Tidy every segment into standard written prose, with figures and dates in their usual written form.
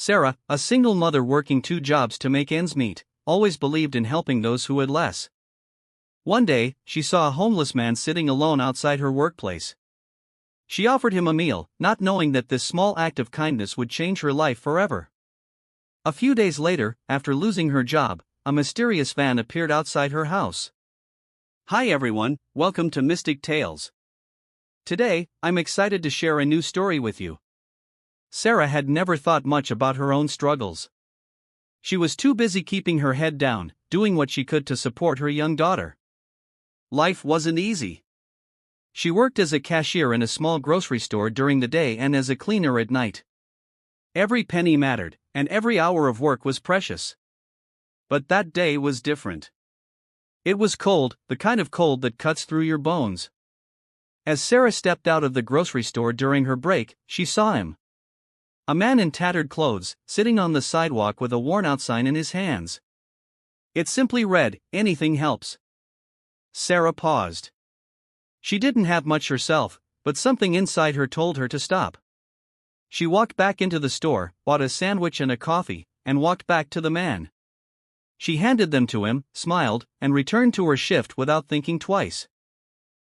Sarah, a single mother working 2 jobs to make ends meet, always believed in helping those who had less. One day, she saw a homeless man sitting alone outside her workplace. She offered him a meal, not knowing that this small act of kindness would change her life forever. A few days later, after losing her job, a mysterious van appeared outside her house. Hi everyone, welcome to Mystic Tales. Today, I'm excited to share a new story with you. Sarah had never thought much about her own struggles. She was too busy keeping her head down, doing what she could to support her young daughter. Life wasn't easy. She worked as a cashier in a small grocery store during the day and as a cleaner at night. Every penny mattered, and every hour of work was precious. But that day was different. It was cold, the kind of cold that cuts through your bones. As Sarah stepped out of the grocery store during her break, she saw him. A man in tattered clothes, sitting on the sidewalk with a worn-out sign in his hands. It simply read, "Anything helps." Sarah paused. She didn't have much herself, but something inside her told her to stop. She walked back into the store, bought a sandwich and a coffee, and walked back to the man. She handed them to him, smiled, and returned to her shift without thinking twice.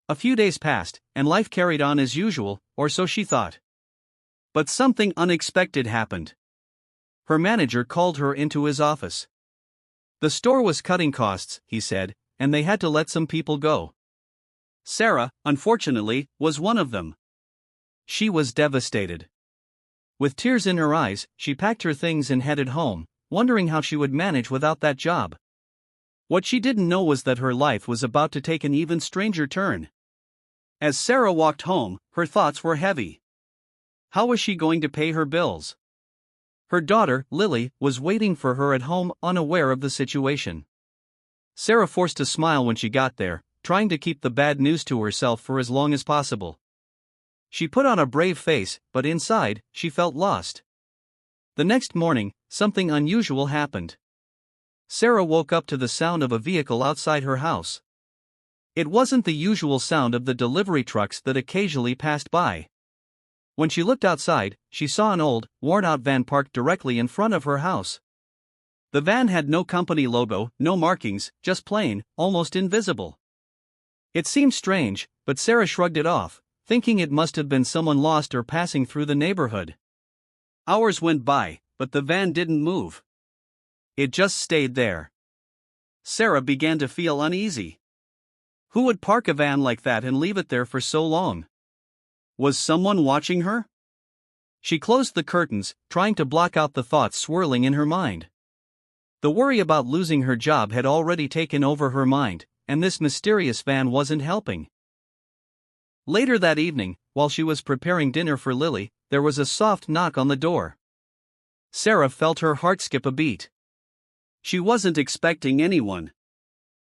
A few days passed, and life carried on as usual, or so she thought. But something unexpected happened. Her manager called her into his office. The store was cutting costs, he said, and they had to let some people go. Sarah, unfortunately, was one of them. She was devastated. With tears in her eyes, she packed her things and headed home, wondering how she would manage without that job. What she didn't know was that her life was about to take an even stranger turn. As Sarah walked home, her thoughts were heavy. How was she going to pay her bills? Her daughter, Lily, was waiting for her at home, unaware of the situation. Sarah forced a smile when she got there, trying to keep the bad news to herself for as long as possible. She put on a brave face, but inside, she felt lost. The next morning, something unusual happened. Sarah woke up to the sound of a vehicle outside her house. It wasn't the usual sound of the delivery trucks that occasionally passed by. When she looked outside, she saw an old, worn-out van parked directly in front of her house. The van had no company logo, no markings, just plain, almost invisible. It seemed strange, but Sarah shrugged it off, thinking it must have been someone lost or passing through the neighborhood. Hours went by, but the van didn't move. It just stayed there. Sarah began to feel uneasy. Who would park a van like that and leave it there for so long? Was someone watching her? She closed the curtains, trying to block out the thoughts swirling in her mind. The worry about losing her job had already taken over her mind, and this mysterious van wasn't helping. Later that evening, while she was preparing dinner for Lily, there was a soft knock on the door. Sarah felt her heart skip a beat. She wasn't expecting anyone.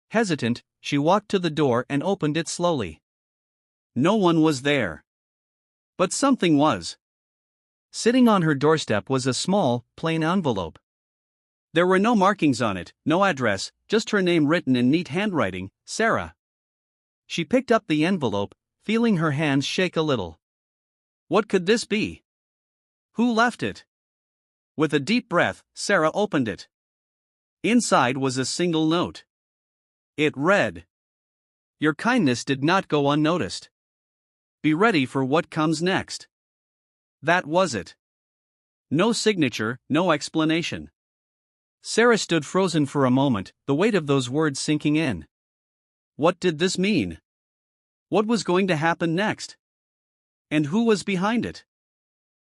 Hesitant, she walked to the door and opened it slowly. No one was there. But something was. Sitting on her doorstep was a small, plain envelope. There were no markings on it, no address, just her name written in neat handwriting, Sarah. She picked up the envelope, feeling her hands shake a little. What could this be? Who left it? With a deep breath, Sarah opened it. Inside was a single note. It read, "Your kindness did not go unnoticed. Be ready for what comes next." That was it. No signature, no explanation. Sarah stood frozen for a moment, the weight of those words sinking in. What did this mean? What was going to happen next? And who was behind it?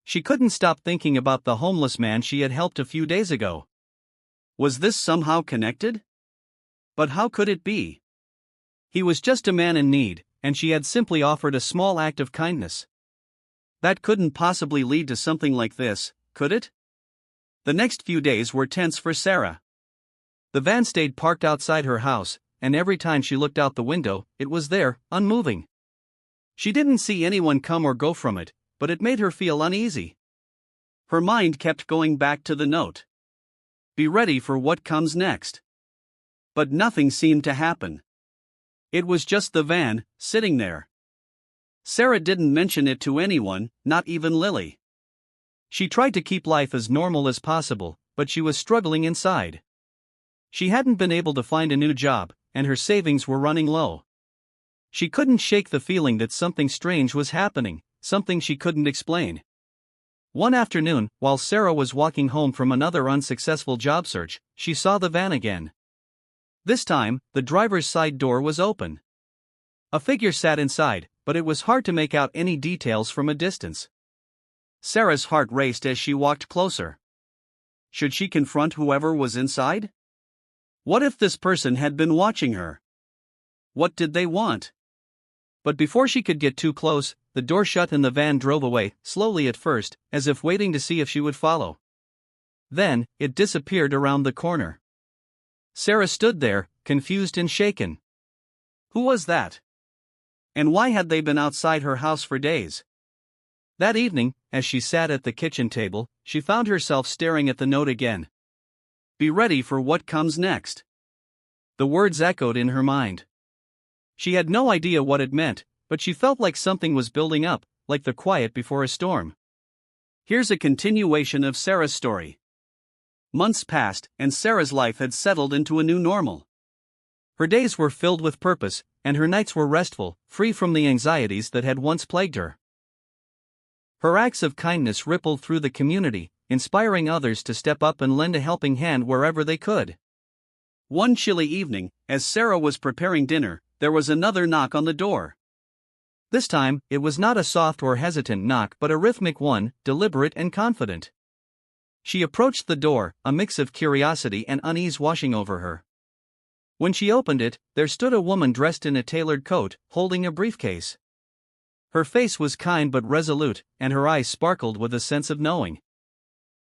She couldn't stop thinking about the homeless man she had helped a few days ago. Was this somehow connected? But how could it be? He was just a man in need, and she had simply offered a small act of kindness. That couldn't possibly lead to something like this, could it? The next few days were tense for Sarah. The van stayed parked outside her house, and every time she looked out the window, it was there, unmoving. She didn't see anyone come or go from it, but it made her feel uneasy. Her mind kept going back to the note. Be ready for what comes next. But nothing seemed to happen. It was just the van, sitting there. Sarah didn't mention it to anyone, not even Lily. She tried to keep life as normal as possible, but she was struggling inside. She hadn't been able to find a new job, and her savings were running low. She couldn't shake the feeling that something strange was happening, something she couldn't explain. One afternoon, while Sarah was walking home from another unsuccessful job search, she saw the van again. This time, the driver's side door was open. A figure sat inside, but it was hard to make out any details from a distance. Sarah's heart raced as she walked closer. Should she confront whoever was inside? What if this person had been watching her? What did they want? But before she could get too close, the door shut and the van drove away, slowly at first, as if waiting to see if she would follow. Then, it disappeared around the corner. Sarah stood there, confused and shaken. Who was that? And why had they been outside her house for days? That evening, as she sat at the kitchen table, she found herself staring at the note again. Be ready for what comes next. The words echoed in her mind. She had no idea what it meant, but she felt like something was building up, like the quiet before a storm. Here's a continuation of Sarah's story. Months passed, and Sarah's life had settled into a new normal. Her days were filled with purpose, and her nights were restful, free from the anxieties that had once plagued her. Her acts of kindness rippled through the community, inspiring others to step up and lend a helping hand wherever they could. One chilly evening, as Sarah was preparing dinner, there was another knock on the door. This time, it was not a soft or hesitant knock but a rhythmic one, deliberate and confident. She approached the door, a mix of curiosity and unease washing over her. When she opened it, there stood a woman dressed in a tailored coat, holding a briefcase. Her face was kind but resolute, and her eyes sparkled with a sense of knowing.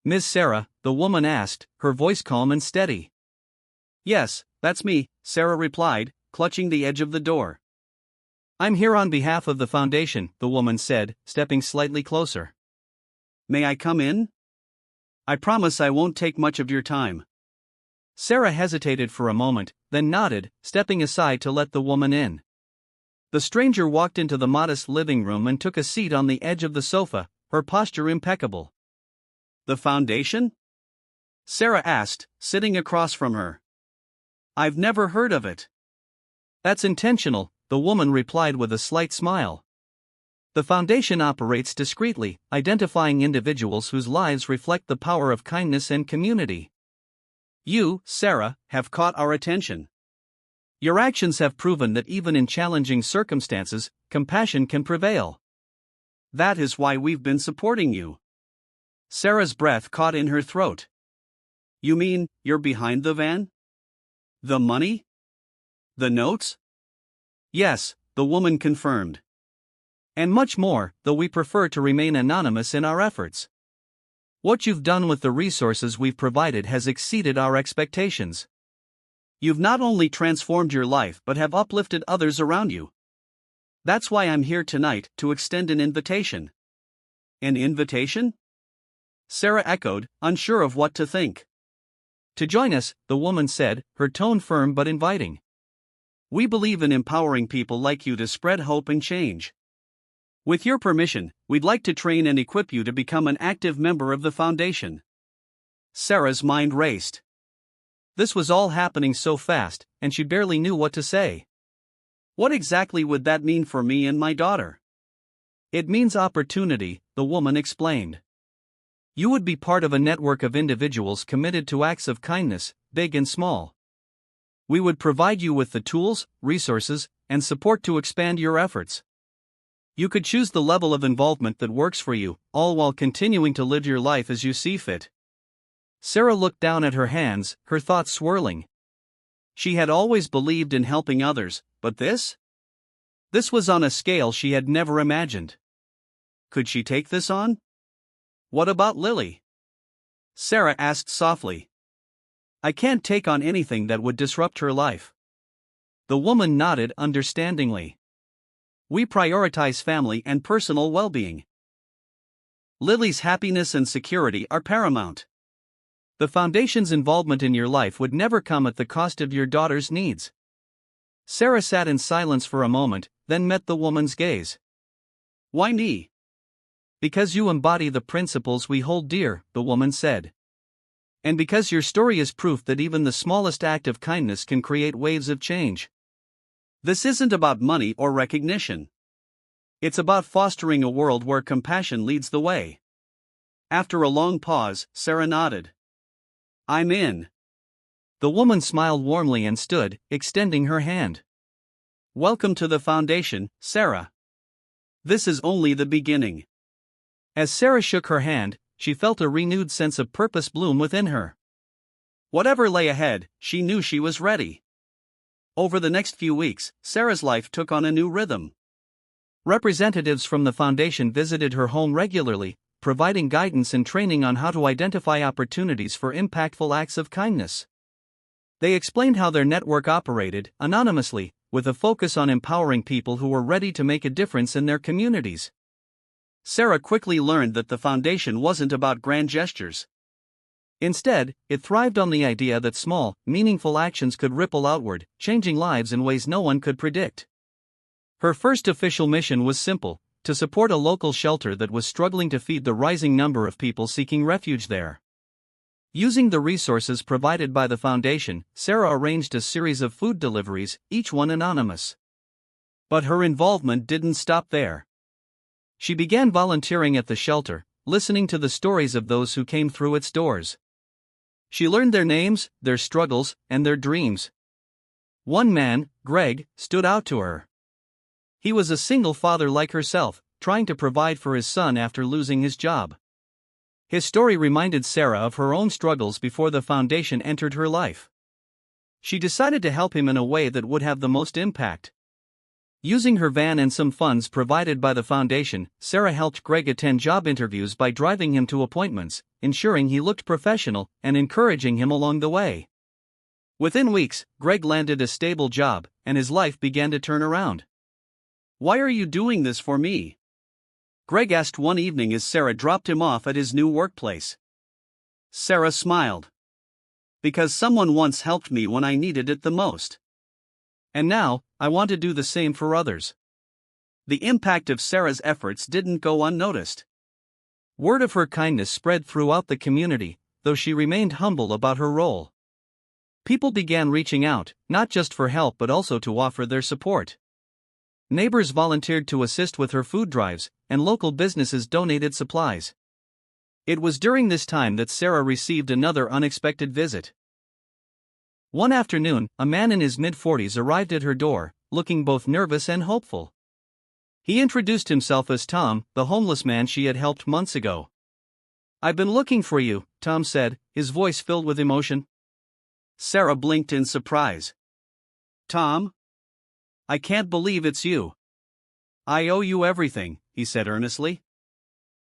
"Miss Sarah?" the woman asked, her voice calm and steady. "Yes, that's me," Sarah replied, clutching the edge of the door. "I'm here on behalf of the foundation," the woman said, stepping slightly closer. "May I come in? I promise I won't take much of your time." Sarah hesitated for a moment, then nodded, stepping aside to let the woman in. The stranger walked into the modest living room and took a seat on the edge of the sofa, her posture impeccable. "The foundation?" Sarah asked, sitting across from her. "I've never heard of it." "That's intentional," the woman replied with a slight smile. "The foundation operates discreetly, identifying individuals whose lives reflect the power of kindness and community. You, Sarah, have caught our attention. Your actions have proven that even in challenging circumstances, compassion can prevail. That is why we've been supporting you." Sarah's breath caught in her throat. "You mean, you're behind the van? The money? The notes?" "Yes," the woman confirmed. "And much more, though we prefer to remain anonymous in our efforts. What you've done with the resources we've provided has exceeded our expectations. You've not only transformed your life but have uplifted others around you. That's why I'm here tonight, to extend an invitation." "An invitation?" Sarah echoed, unsure of what to think. "To join us," the woman said, her tone firm but inviting. "We believe in empowering people like you to spread hope and change. With your permission, we'd like to train and equip you to become an active member of the foundation." Sarah's mind raced. This was all happening so fast, and she barely knew what to say. "What exactly would that mean for me and my daughter?" "It means opportunity," the woman explained. "You would be part of a network of individuals committed to acts of kindness, big and small. We would provide you with the tools, resources, and support to expand your efforts. You could choose the level of involvement that works for you, all while continuing to live your life as you see fit." Sarah looked down at her hands, her thoughts swirling. She had always believed in helping others, but this? This was on a scale she had never imagined. Could she take this on? "What about Lily?" Sarah asked softly. "I can't take on anything that would disrupt her life." The woman nodded understandingly. "We prioritize family and personal well-being. Lily's happiness and security are paramount. The foundation's involvement in your life would never come at the cost of your daughter's needs." Sarah sat in silence for a moment, then met the woman's gaze. "Why me?" Because you embody the principles we hold dear, the woman said. And because your story is proof that even the smallest act of kindness can create waves of change. This isn't about money or recognition. It's about fostering a world where compassion leads the way. After a long pause, Sarah nodded. I'm in. The woman smiled warmly and stood, extending her hand. Welcome to the foundation, Sarah. This is only the beginning. As Sarah shook her hand, she felt a renewed sense of purpose bloom within her. Whatever lay ahead, she knew she was ready. Over the next few weeks, Sarah's life took on a new rhythm. Representatives from the foundation visited her home regularly, providing guidance and training on how to identify opportunities for impactful acts of kindness. They explained how their network operated, anonymously, with a focus on empowering people who were ready to make a difference in their communities. Sarah quickly learned that the foundation wasn't about grand gestures. Instead, it thrived on the idea that small, meaningful actions could ripple outward, changing lives in ways no one could predict. Her first official mission was simple: to support a local shelter that was struggling to feed the rising number of people seeking refuge there. Using the resources provided by the foundation, Sarah arranged a series of food deliveries, each one anonymous. But her involvement didn't stop there. She began volunteering at the shelter, listening to the stories of those who came through its doors. She learned their names, their struggles, and their dreams. One man, Greg, stood out to her. He was a single father like herself, trying to provide for his son after losing his job. His story reminded Sarah of her own struggles before the foundation entered her life. She decided to help him in a way that would have the most impact. Using her van and some funds provided by the foundation, Sarah helped Greg attend job interviews by driving him to appointments, ensuring he looked professional, and encouraging him along the way. Within weeks, Greg landed a stable job, and his life began to turn around. Why are you doing this for me? Greg asked one evening as Sarah dropped him off at his new workplace. Sarah smiled. Because someone once helped me when I needed it the most. And now, I want to do the same for others. The impact of Sarah's efforts didn't go unnoticed. Word of her kindness spread throughout the community, though she remained humble about her role. People began reaching out, not just for help but also to offer their support. Neighbors volunteered to assist with her food drives, and local businesses donated supplies. It was during this time that Sarah received another unexpected visit. One afternoon, a man in his mid-40s arrived at her door, looking both nervous and hopeful. He introduced himself as Tom, the homeless man she had helped months ago. "I've been looking for you," Tom said, his voice filled with emotion. Sarah blinked in surprise. "Tom? I can't believe it's you. I owe you everything," he said earnestly.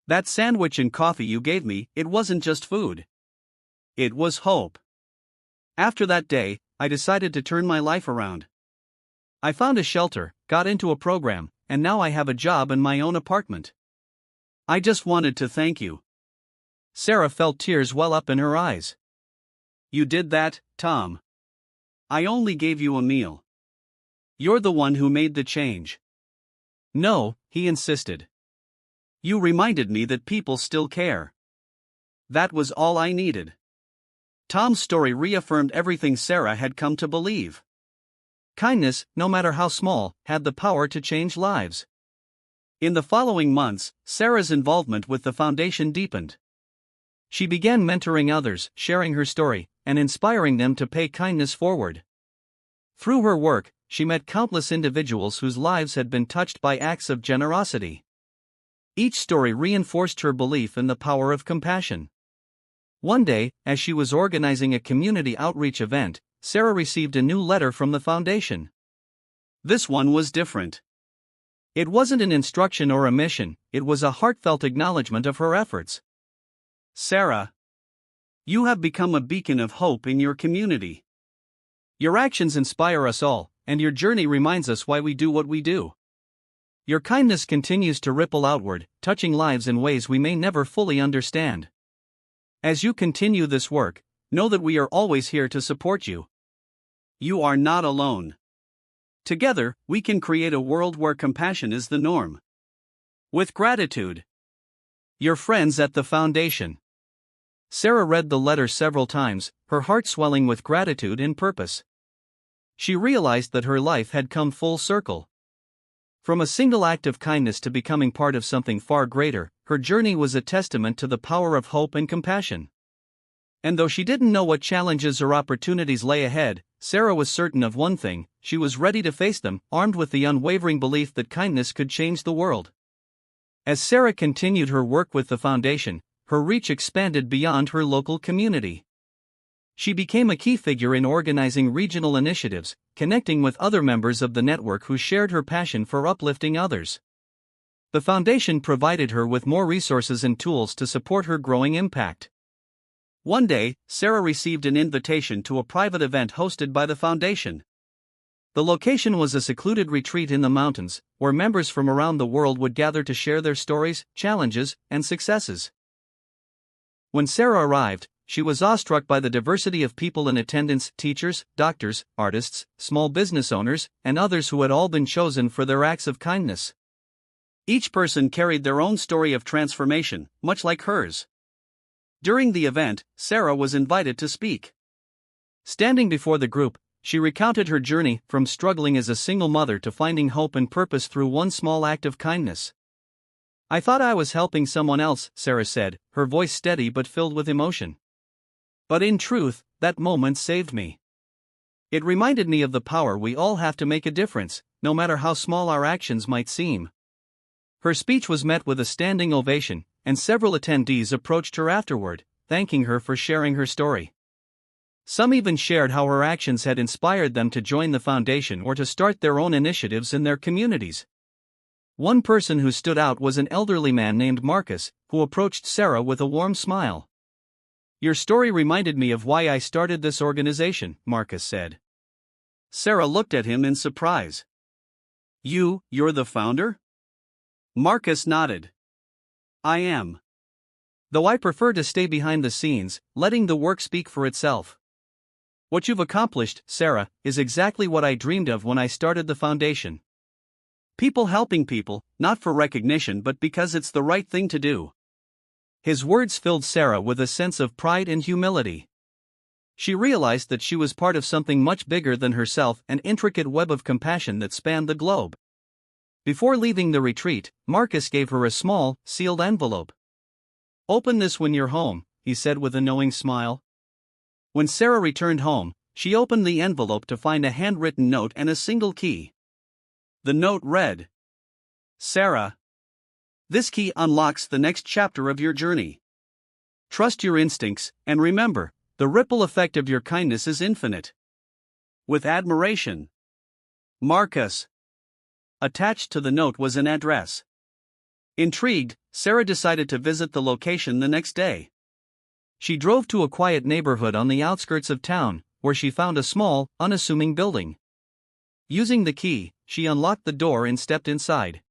"That sandwich and coffee you gave me, it wasn't just food. It was hope. After that day, I decided to turn my life around. I found a shelter, got into a program, and now I have a job and my own apartment. I just wanted to thank you." Sarah felt tears well up in her eyes. "You did that, Tom. I only gave you a meal. You're the one who made the change." "No," he insisted. "You reminded me that people still care. That was all I needed." Tom's story reaffirmed everything Sarah had come to believe. Kindness, no matter how small, had the power to change lives. In the following months, Sarah's involvement with the foundation deepened. She began mentoring others, sharing her story, and inspiring them to pay kindness forward. Through her work, she met countless individuals whose lives had been touched by acts of generosity. Each story reinforced her belief in the power of compassion. One day, as she was organizing a community outreach event, Sarah received a new letter from the foundation. This one was different. It wasn't an instruction or a mission, it was a heartfelt acknowledgement of her efforts. "Sarah, you have become a beacon of hope in your community. Your actions inspire us all, and your journey reminds us why we do what we do. Your kindness continues to ripple outward, touching lives in ways we may never fully understand. As you continue this work, know that we are always here to support you. You are not alone. Together, we can create a world where compassion is the norm." With gratitude. Your friends at the foundation. Sarah read the letter several times, her heart swelling with gratitude and purpose. She realized that her life had come full circle. From a single act of kindness to becoming part of something far greater, her journey was a testament to the power of hope and compassion. And though she didn't know what challenges or opportunities lay ahead, Sarah was certain of one thing: she was ready to face them, armed with the unwavering belief that kindness could change the world. As Sarah continued her work with the foundation, her reach expanded beyond her local community. She became a key figure in organizing regional initiatives, connecting with other members of the network who shared her passion for uplifting others. The foundation provided her with more resources and tools to support her growing impact. One day, Sarah received an invitation to a private event hosted by the foundation. The location was a secluded retreat in the mountains, where members from around the world would gather to share their stories, challenges, and successes. When Sarah arrived, she was awestruck by the diversity of people in attendance: teachers, doctors, artists, small business owners, and others who had all been chosen for their acts of kindness. Each person carried their own story of transformation, much like hers. During the event, Sarah was invited to speak. Standing before the group, she recounted her journey from struggling as a single mother to finding hope and purpose through one small act of kindness. "I thought I was helping someone else," Sarah said, her voice steady but filled with emotion. "But in truth, that moment saved me. It reminded me of the power we all have to make a difference, no matter how small our actions might seem." Her speech was met with a standing ovation, and several attendees approached her afterward, thanking her for sharing her story. Some even shared how her actions had inspired them to join the foundation or to start their own initiatives in their communities. One person who stood out was an elderly man named Marcus, who approached Sarah with a warm smile. "Your story reminded me of why I started this organization," Marcus said. Sarah looked at him in surprise. You're the founder?" Marcus nodded. "I am. Though I prefer to stay behind the scenes, letting the work speak for itself." "What you've accomplished, Sarah, is exactly what I dreamed of when I started the foundation. People helping people, not for recognition but because it's the right thing to do." His words filled Sarah with a sense of pride and humility. She realized that she was part of something much bigger than herself, an intricate web of compassion that spanned the globe. Before leaving the retreat, Marcus gave her a small, sealed envelope. "Open this when you're home," he said with a knowing smile. When Sarah returned home, she opened the envelope to find a handwritten note and a single key. The note read, "Sarah, this key unlocks the next chapter of your journey. Trust your instincts, and remember, the ripple effect of your kindness is infinite. With admiration, Marcus." Attached to the note was an address. Intrigued, Sarah decided to visit the location the next day. She drove to a quiet neighborhood on the outskirts of town, where she found a small, unassuming building. Using the key, she unlocked the door and stepped inside.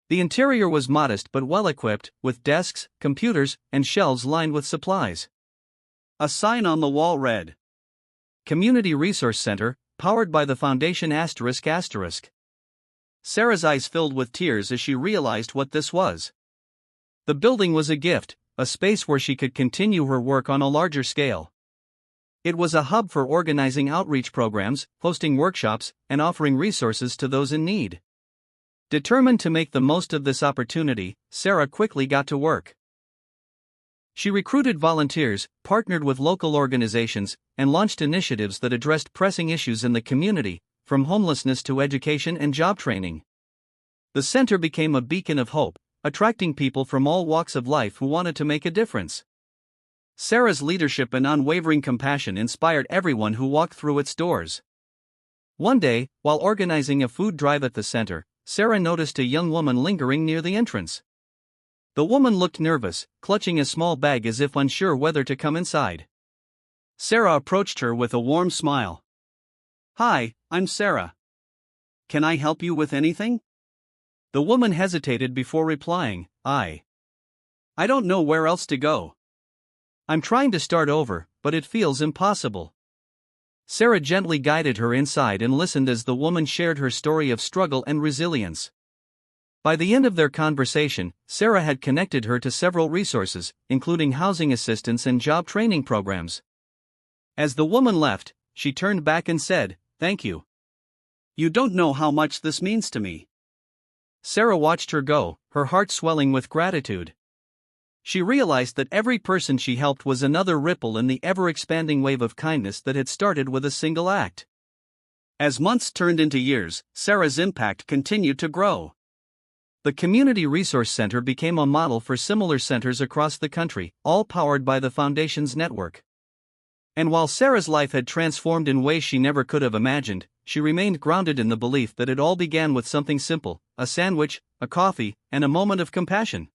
The interior was modest but well equipped, with desks, computers, and shelves lined with supplies. A sign on the wall read, "Community Resource Center, powered by the Foundation ****." Sarah's eyes filled with tears as she realized what this was. The building was a gift, a space where she could continue her work on a larger scale. It was a hub for organizing outreach programs, hosting workshops, and offering resources to those in need. Determined to make the most of this opportunity, Sarah quickly got to work. She recruited volunteers, partnered with local organizations, and launched initiatives that addressed pressing issues in the community, from homelessness to education and job training. The center became a beacon of hope, attracting people from all walks of life who wanted to make a difference. Sarah's leadership and unwavering compassion inspired everyone who walked through its doors. One day, while organizing a food drive at the center, Sarah noticed a young woman lingering near the entrance. The woman looked nervous, clutching a small bag as if unsure whether to come inside. Sarah approached her with a warm smile. "Hi, I'm Sarah. Can I help you with anything?" The woman hesitated before replying, I don't know where else to go. I'm trying to start over, but it feels impossible." Sarah gently guided her inside and listened as the woman shared her story of struggle and resilience. By the end of their conversation, Sarah had connected her to several resources, including housing assistance and job training programs. As the woman left, she turned back and said, "Thank you. You don't know how much this means to me." Sarah watched her go, her heart swelling with gratitude. She realized that every person she helped was another ripple in the ever-expanding wave of kindness that had started with a single act. As months turned into years, Sarah's impact continued to grow. The Community Resource Center became a model for similar centers across the country, all powered by the Foundation's network. And while Sarah's life had transformed in ways she never could have imagined, she remained grounded in the belief that it all began with something simple: a sandwich, a coffee, and a moment of compassion.